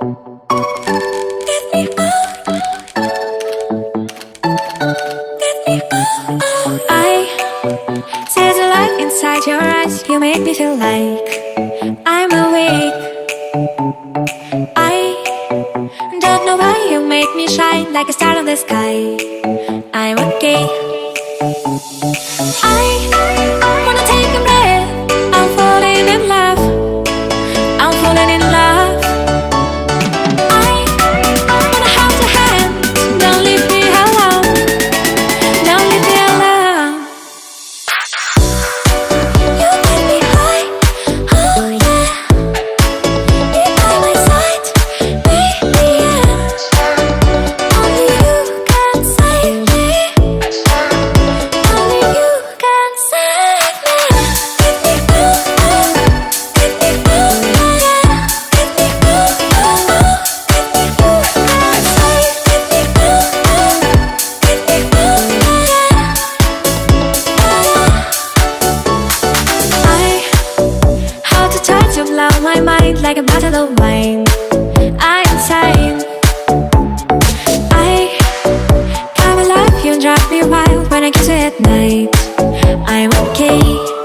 I see the light inside your eyes. You make me feel like I'm awake. I don't know why you make me shine like a star in the sky. I'm okay. I wanna take a breath. I'm falling in love. I'm falling in love. I wanna hold your hand. Don't leave me alone. Don't leave me alone. You make me high. Oh yeah. You're by my side. Baby, yeah. Only you can save me. Only you can save me. Get me through. Get me through. Yeah. Get me through. Get me through. Can save. Get me through. Get me through. Yeah. How to try to blow my mind like a bottle of wine. I'm insane. I come alive, you drive me wild when I kiss you at night. I'm okay.